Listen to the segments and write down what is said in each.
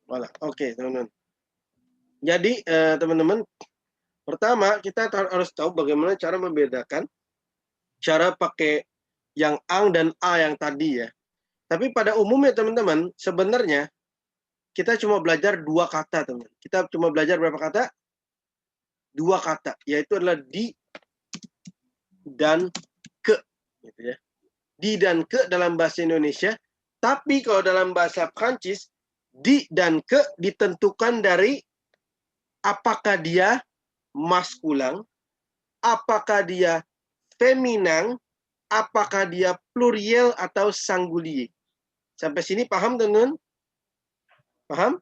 Voilà. Oke, teman-teman. Jadi, teman-teman, pertama kita harus tahu bagaimana cara membedakan cara pakai yang ang dan a yang tadi ya. Tapi pada umumnya teman-teman, sebenarnya kita cuma belajar 2 kata, teman. Kita cuma belajar berapa kata? 2 kata, yaitu adalah di dan ke, gitu ya. Di dan ke dalam bahasa Indonesia, tapi kalau dalam bahasa Prancis, di dan ke ditentukan dari apakah dia maskulang, apakah dia feminan, apakah dia pluriel atau singulier. Sampai sini paham, teman-teman? Paham?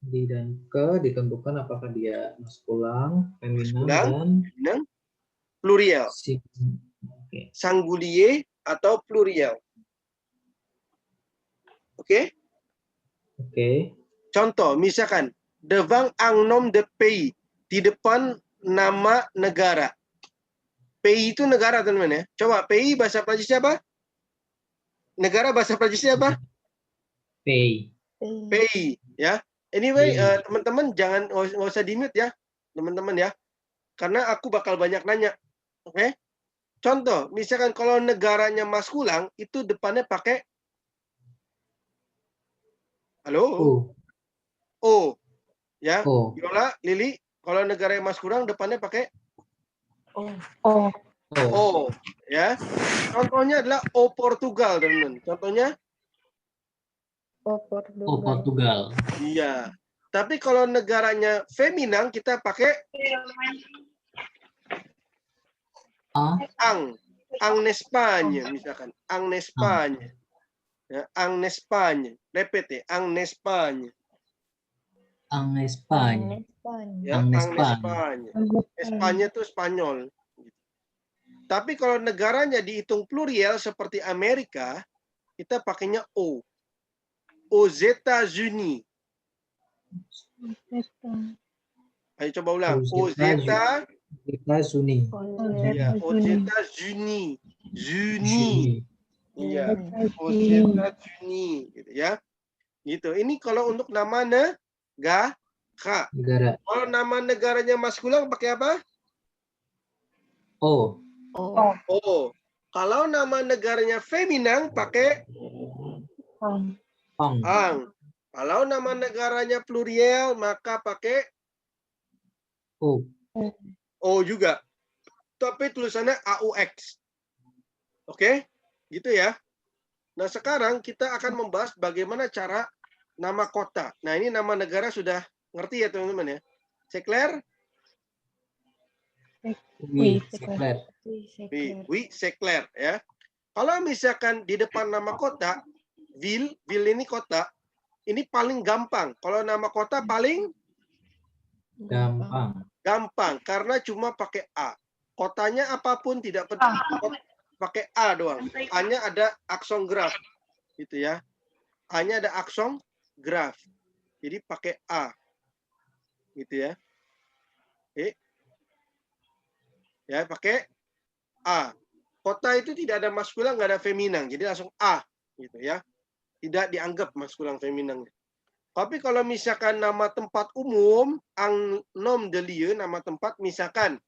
Di dan ke ditentukan apakah dia maskulang, feminan, Maskulang, dan feminan, pluriel. Oke. Singulier atau pluriel. Oke? Oke. Contoh, misalkan devant un nom de pays, di depan nama negara. Pays itu negara, teman-teman ya. Coba pays bahasa Prancisnya apa? Negara bahasa Prancisnya apa? Pay. Pays, ya. Anyway, teman-teman jangan nggak usah di-mute ya, teman-teman ya. Karena aku bakal banyak nanya. Oke? Contoh, misalkan kalau negaranya maskulang, itu depannya pakai halo? O. Ya. O. Yola, Lili, kalau negara yang maskulang depannya pakai Oh, O, ya. Contohnya adalah O Portugal, teman-teman. Contohnya? O Portugal. Iya. Tapi kalau negaranya feminan, kita pakai ang. Ang Nespanya, misalkan. Ang Nespanya. Ya, ang Nespanya. Repete, ang Nespanya. Ang Espanya. Ya, ang Nespanya. Espanya itu Spanyol. Tapi kalau negaranya dihitung plurial seperti Amerika, kita pakainya O. Aux États-Unis. Ayo coba ulang. Aux États-Unis. Ya, aux États-Unis. Zuni. Iya, aux États-Unis, gitu ya. Gitu. Ini kalau untuk nama negara. Kalau nama negaranya maskulang pakai apa? O. O. Kalau nama negaranya feminan pakai ang. Kalau nama negaranya plurial maka pakai O. O juga. Tapi tulisannya AUX. Oke? Gitu ya. Nah, sekarang kita akan membahas bagaimana cara nama kota. Nah, ini nama negara sudah ngerti ya, teman-teman ya. C'est clair? Oui, c'est clair. Oui, c'est clair ya. Kalau misalkan di depan nama kota, ville ini kota, ini paling gampang. Kalau nama kota paling gampang karena cuma pakai A. Kotanya apapun tidak penting. Pakai A doang. A-nya ada akson graf. Gitu ya. A-nya ada akson graf. Jadi pakai A. Gitu ya. Ya, pakai A. Kota itu tidak ada maskulang, nggak ada feminan. Jadi langsung A. Gitu ya. Tidak dianggap maskulang feminan. Tapi kalau misalkan nama tempat umum, un nom de lieu, nama tempat, misalkan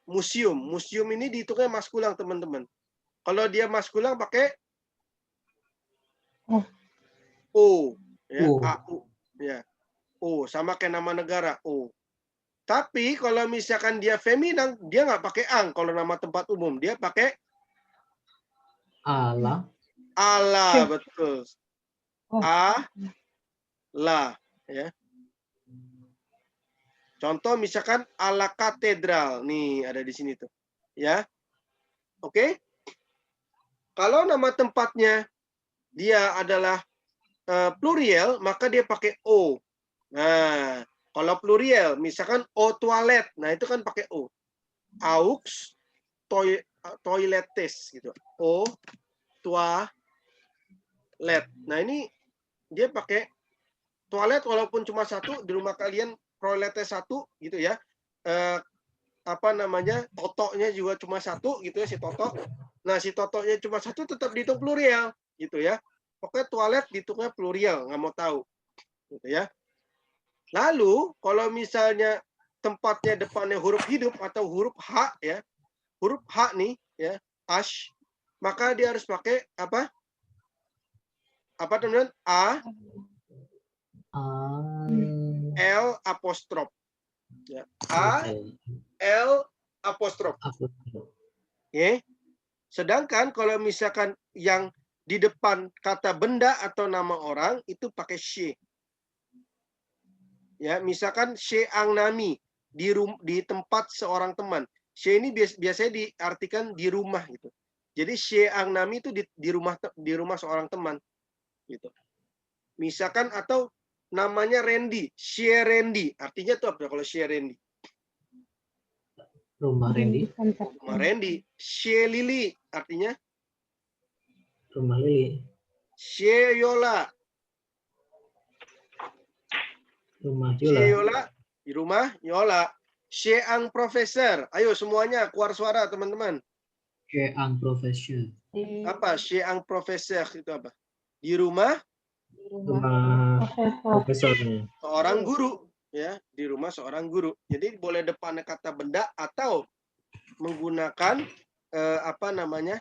museum. Museum ini dihitungnya maskulang, teman-teman. Kalau dia maskulang pakai O. Ya, A-U. Ya. O. Sama kayak nama negara, O. Tapi kalau misalkan dia feminan, dia nggak pakai ang. Kalau nama tempat umum, dia pakai ala. Ala, betul. A-la, ya. Contoh misalkan ala katedral, nih ada di sini tuh, ya. Oke? Kalau nama tempatnya dia adalah plurial, maka dia pakai O. Nah, kalau plurial, misalkan eau toilet, nah itu kan pakai O. Aux toilettes gitu. Eau toilet. Nah ini dia pakai toilet walaupun cuma satu di rumah kalian toiletnya satu gitu ya. Apa namanya? Totoknya juga cuma satu gitu ya si totok. Nah si totoknya cuma satu tetap dihitung plurial gitu ya. Pokoknya toilet dihitungnya plurial, nggak mau tahu. gitu ya. Lalu kalau misalnya tempatnya depannya huruf hidup atau huruf H ya, huruf H nih ya, ash, maka dia harus pakai apa? Apa teman-teman? L apostrof. Ya. L apostrof. Oke. Sedangkan kalau misalkan yang di depan kata benda atau nama orang itu pakai she. Ya, misalkan she ang nami di tempat seorang teman. She ini biasanya diartikan di rumah gitu. Jadi she ang nami itu di rumah seorang teman gitu. Misalkan atau namanya Randy, she Randy. Artinya itu apa kalau she Randy? Rumah Randy. Rumah Randy. She Lily artinya Rumah Lili. she Yola. Rumah She Yola. Yola di rumah Yola. She ang profesor. Ayo semuanya keluar suara teman-teman. She ang profesor. Apa she ang profesor itu apa? Di rumah Profesor. seorang guru ya, di rumah seorang guru. Jadi boleh depannya kata benda atau menggunakan apa namanya?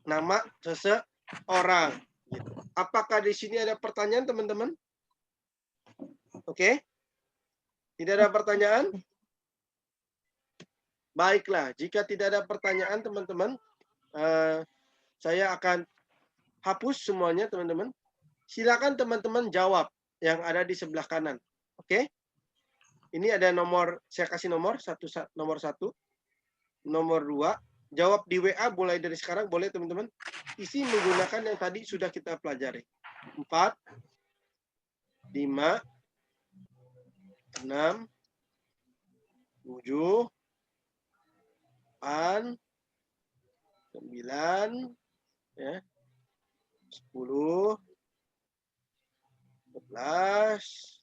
Nama seseorang gitu. Apakah di sini ada pertanyaan teman-teman? Oke. Tidak ada pertanyaan? Baiklah, jika tidak ada pertanyaan teman-teman, saya akan hapus semuanya teman-teman. Silakan teman-teman jawab yang ada di sebelah kanan. Oke? Ini ada nomor, saya kasih nomor 1, nomor 2. Jawab di WA mulai dari sekarang boleh teman-teman. Isi menggunakan yang tadi sudah kita pelajari. 4, 5, 6, 7, 8, 9, ya, 10, 11,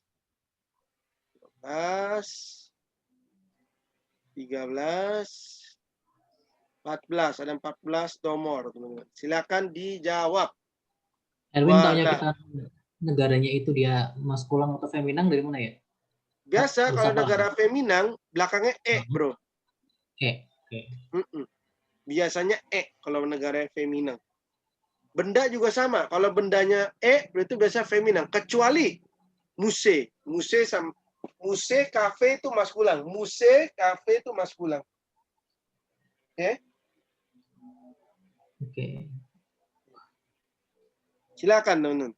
12, 13, 14. Ada 14 nomor, teman-teman. Silakan dijawab. Erwin taunya kita negaranya itu dia maskulang atau feminang dari mana ya? Biasa kalau negara feminang belakangnya bro. Oke. Biasanya kalau negara feminang. Benda juga sama. Kalau bendanya itu biasa feminang. Kecuali muse. Muse kafe itu maskulang. Muse kafe itu maskulang. Oke. Silakan teman-teman.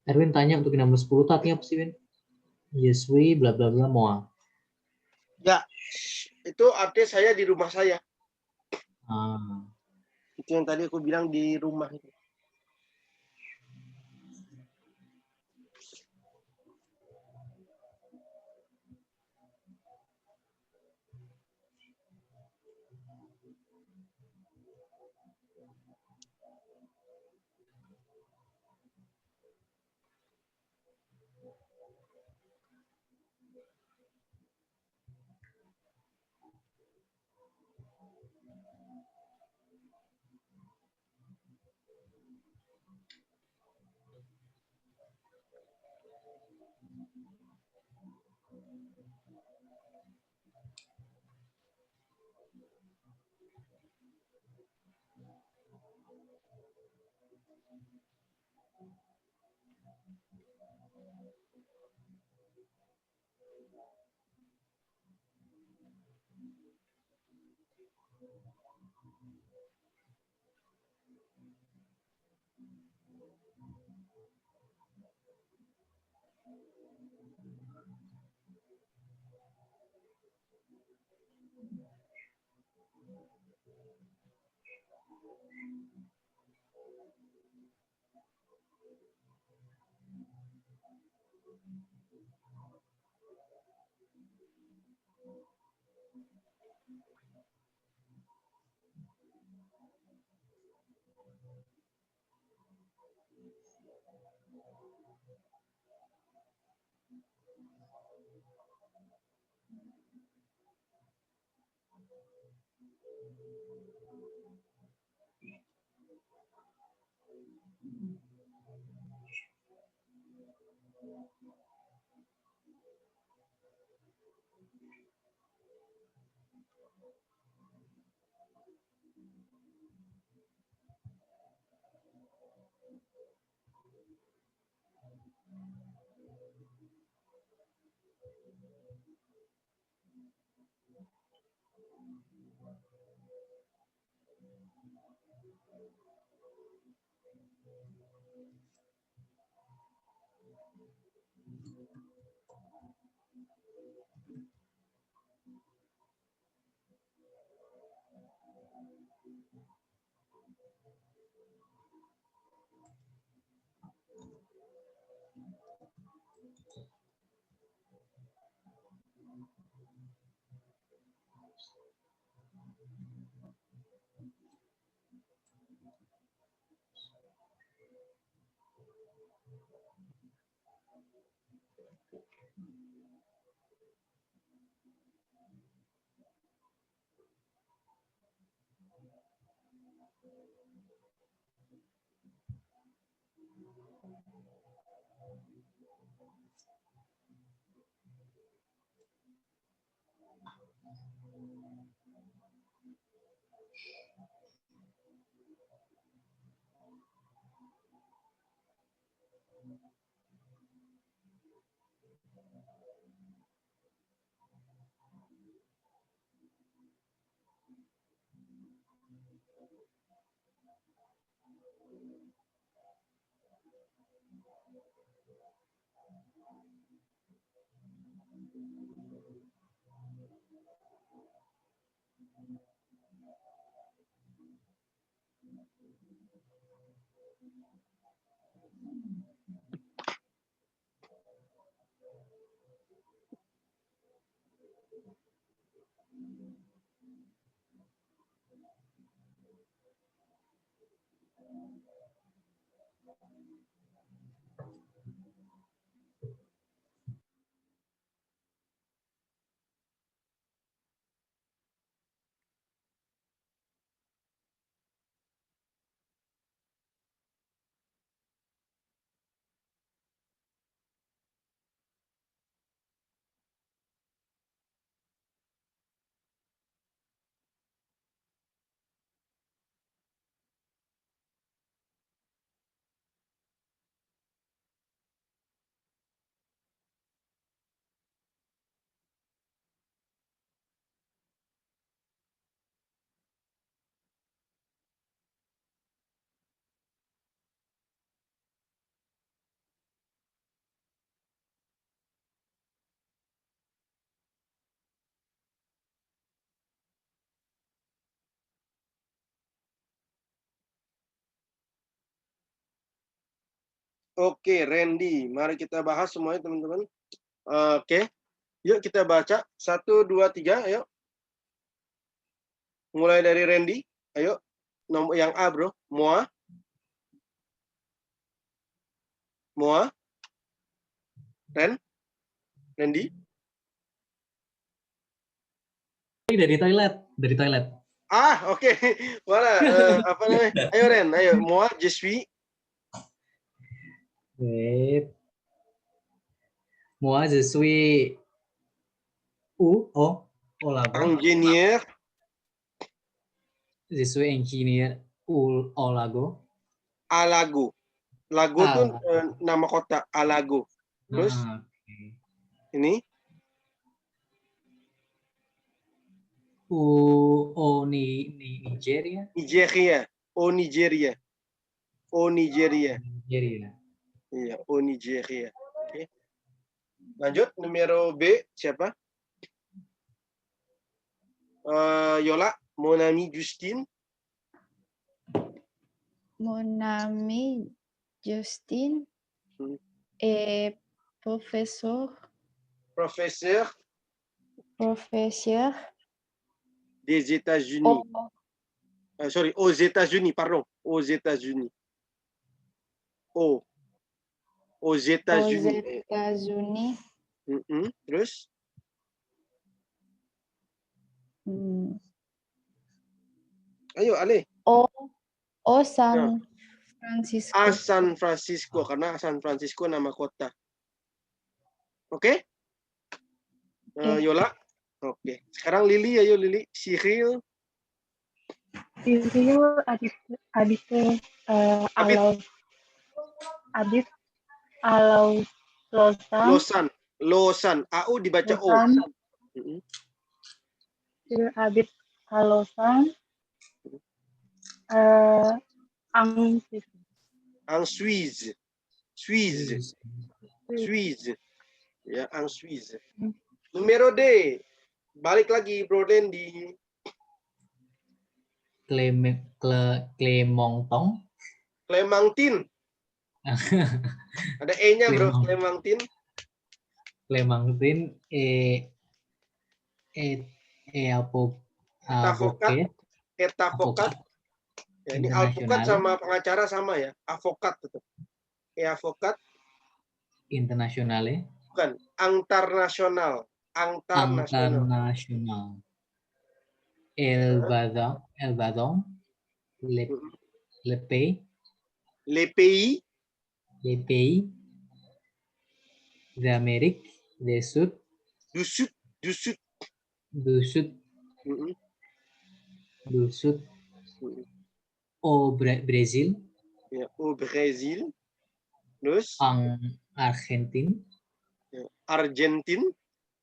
Erwin tanya untuk 1610 artinya apa sih, Win? Yesui bla bla bla moa. Ya, itu artinya saya di rumah saya. Ah. Itu yang tadi aku bilang di rumah itu. Oke, Randy. Mari kita bahas semuanya, teman-teman. Oke. Yuk kita baca. 1, 2, 3. Ayo. Mulai dari Randy. Ayo. Nomor yang A, bro. Moi. Moi. Randy. Dari toilet. Ah, oke. Mana? Apa namanya? Ayo, Ren. Ayo. Moi, je suis. Wait. Moi, je suis Ingénieur. Je suis ingénieur au lago. Alago. Lago tuh nama kota. Alago. Terus Okay. ini Nigeria. Nigeria. Nigeria. Nigeria. Nigeria. Iya, Nigeria. Oke. Lanjut, numero B siapa? Yola, mon ami Justine. Mon ami Justine est professeur des États-Unis. Aux États-Unis, pardon. Aux États-Unis. Aux États-Unis. Terus? Ayo, Ale. San Francisco. San Francisco, karena San Francisco nama kota. Oke? Yola? Oke. Sekarang Lili, ayo Lili. Cyril habite Lausanne. AU dibaca O. Il habite à Lausanne. En Suisse. Ya, en Suisse. Numero D. Balik lagi, Bro Dendi. Clementine. Ada E-nya, bro. Clementine. Avocat. et avocat. Ya, ini alpukat sama pengacara sama ya. Avokat tetap. Avocat. Internationale. Bukan. Internasional. International. El Badon. Le Pays. Les pays. Les Pays d'Amérique du Sud. Du Sud. Du Sud. Du Sud. Du Sud. Au Brésil. Ya, au Brésil. Terus. Argentine. Ya, Argentine.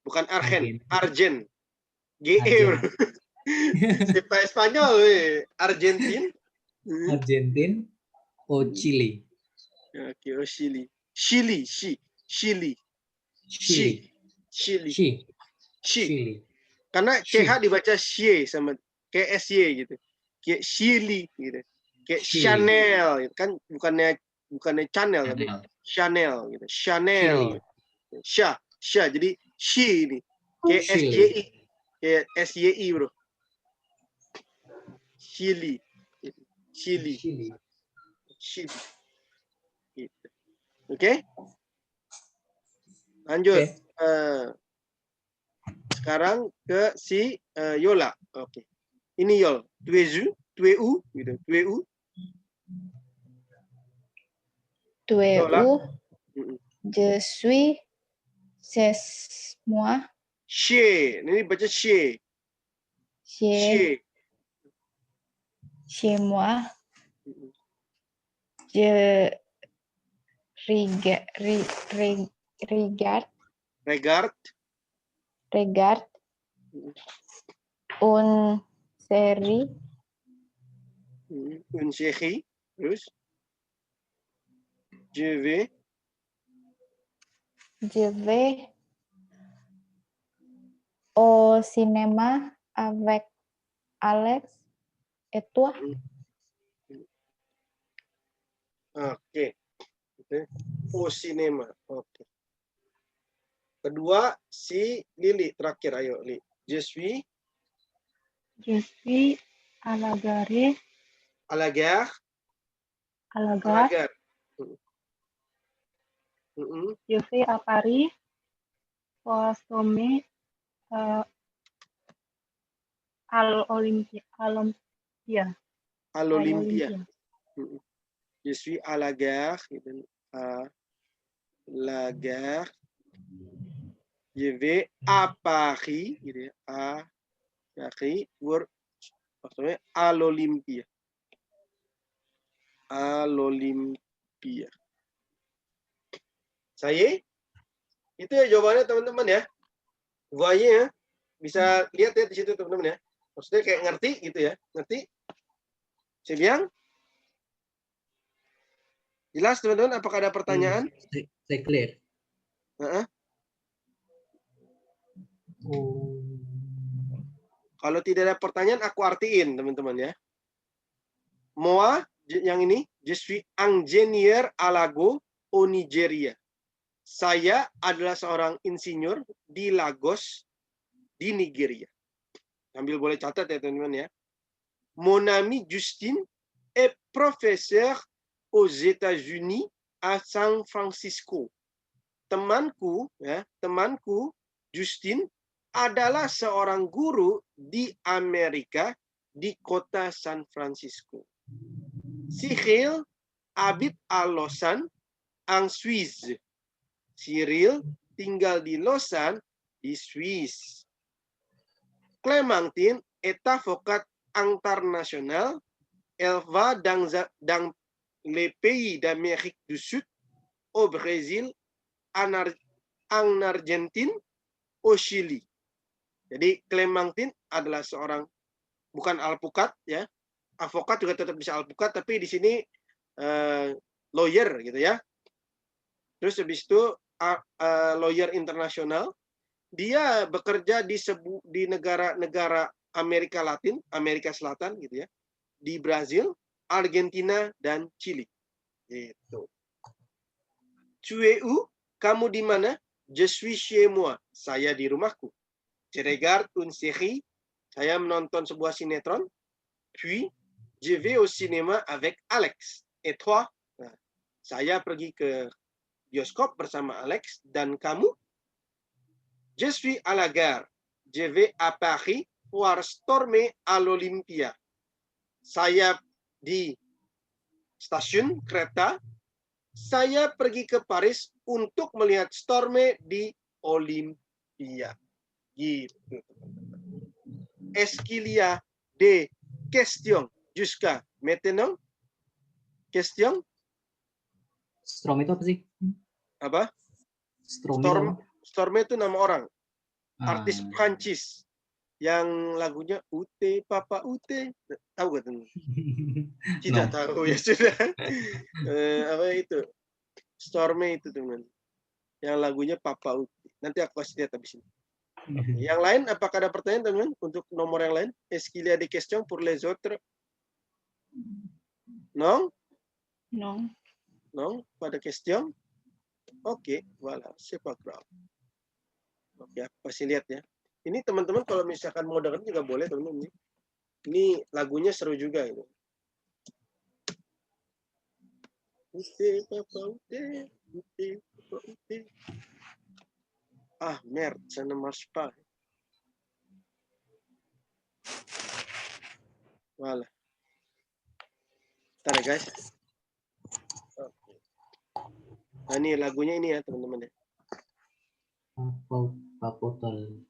Bukan Argen. Argentina. Argen. GE. Sepa Espanyol. Argentine. Argentine. Au Chile. Oke, oh Chili. Chili. Chili. Karena CH dibaca Xie sama kayak SY gitu. Kayak Chili gitu. Kayak Chanel gitu. Kan bukannya Chanel tapi Chanel gitu. Chanel. Sha. Jadi Xi ini. Kayak SYI. Kayak SYI, Bro. Chili. Gitu. Oke? Lanjut. Sekarang ke si Yola. Oke. Ini Yol. Tuezu gitu. Tueu. Je suis chez moi. Chez. Ini baca chez. Chez moi. Je regarde une série. Une série. Terus. Je vais au cinéma avec Alex et toi. Oke. Au cinéma. Oke. Kedua si Lili terakhir, ayo Li. Je suis à la gare. À la gare. Je vais à Paris au sommet à l'Olympia. Je suis à la gare. À la gare. Je vais à Paris. À Paris pour à l'Olympia. À l'Olympia. Saya itu ya jawabannya teman-teman ya. Voyez ya. Bisa lihat ya di situ teman-teman ya. Maksudnya kayak ngerti gitu ya. Ngerti? C'est bien? Jelas teman-teman? Apakah ada pertanyaan? C'est clair. Kalau tidak ada pertanyaan, aku artiin teman-teman ya. Moi, yang ini, je suis ingénieur à Lagos, au Nigeria. Saya adalah seorang insinyur di Lagos, di Nigeria. Sambil boleh catat ya teman-teman ya. Mon ami Justin est professeur aux États-Unis à San Francisco. Temanku Justin adalah seorang guru di Amerika di kota San Francisco. Cyril habite à Lausanne, en Suisse. Cyril tinggal di Lausanne, di Swiss. Clémentine est avocate internationale. Elle va dans les pays d'Amérique du Sud, au Brésil, en Argentine, au Chili. Jadi Clémentine adalah seorang bukan alpukat ya. Avokat juga tetap bisa alpukat, tapi di sini lawyer gitu ya. Terus habis itu lawyer internasional. Dia bekerja di negara-negara Amerika Latin, Amerika Selatan gitu ya. Di Brazil, Argentina dan Chili. Gitu. Tu es où? Kamu di mana? Je suis chez moi. Saya di rumahku. Je regarde une série. Saya menonton sebuah sinetron. Puis, je vais au cinéma avec Alex. Et toi? Nah, saya pergi ke bioskop bersama Alex. Dan kamu? Je suis à la gare. Je vais à Paris voir Stormy à l'Olympia. Saya di stasiun kereta. Saya pergi ke Paris untuk melihat Stormy di Olympia. Gitu. Est-ce qu'il y a des questions jusqu'à maintenant? Question? Storm itu apa sih? Apa? Storm itu apa? Stormy itu nama orang. Ah, Artis Prancis yang lagunya Ute Papa Ute. Tahu gak teman? Tidak No. tahu ya sudah. Apa itu? Stormy itu teman. Yang lagunya Papa Ute. Nanti aku kasih lihat habis ini. Yang lain, apakah ada pertanyaan teman untuk nomor yang lain? Est-ce qu'il y a des questions pour les autres? Non? Non. Non? Pas de question? Oke, voilà, c'est pas grave. Oke, aku kasih lihat ya. Ini teman-teman kalau misalkan mau dengerin juga boleh teman-teman. Ini lagunya seru juga ini. Ute papa ute, ute papa ute. Ah, merde, ça ne marche pas. Voilà. Bentar ya guys. Oke. Nah, ini lagunya ini ya teman-teman ya. Papotol.